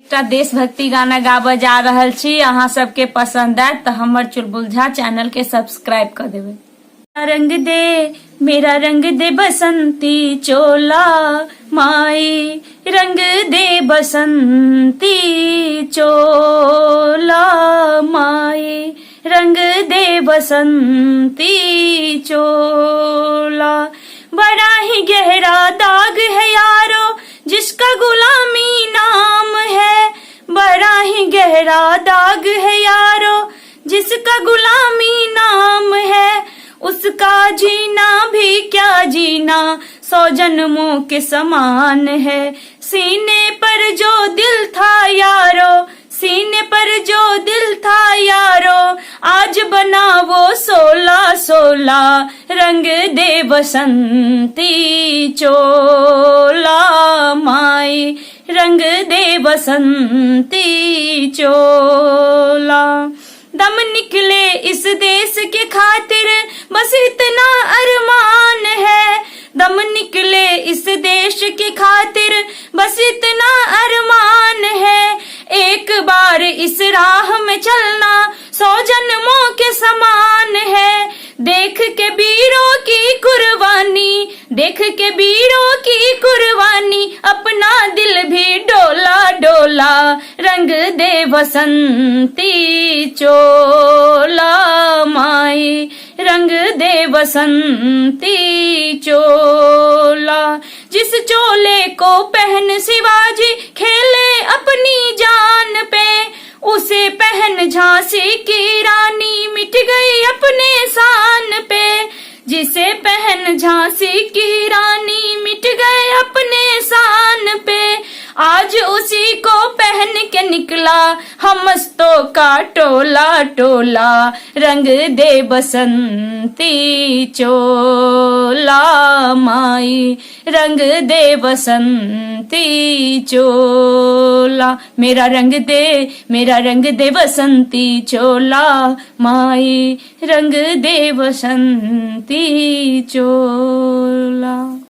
एकटा देशभक्ति गाना गाबऽ जा रहल छी। अहाँ सबके पसंद आयत तो हमर चुलबुल झा चैनल के सब्सक्राइब कर देबै। मेरा रंग दे बसंती चोला माई, रंग दे बसंती चोला माई, रंग दे बसंती चोला। बड़ा ही गहरा दाग है यारो जिसका गुलामी नाम है, बड़ा ही गहरा दाग है यारो जिसका गुलामी नाम है। उसका जीना भी क्या जीना 100 जन्मों के समान है। सीने पर जो दिल था यारो, सीने पर जो दिल था यारो, आज बना वो 16 रंग दे बसंती चोला माई, रंग दे बसंती चोला। दम निकले इस देश के खातिर बस इतना अरमान है, दम निकले इस देश के खातिर बस इतना अरमान है। एक बार इस राह में चलना 100 जन्मों के समान है। देख के वीरों की कुर्बानी, देख के वीरों की कुर्बानी, अपना दिल भी डोला डोला। रंग दे बसंती चोला माई, रंग दे बसंती चोला। जिस चोले को पहन शिवाजी खेले अपनी जान पे, उसे पहन झांसी की रानी मिट गई अपने शान पे। जिसे पहन झांसी की रानी मिट गए अपने शान पे, आज उसी को पहन के निकला हमस्तों का टोला टोला। रंग दे बसंती चोला माई, रंग दे बसंती चोला। मेरा रंग दे बसंती चोला माई, रंग दे बसंती चोला।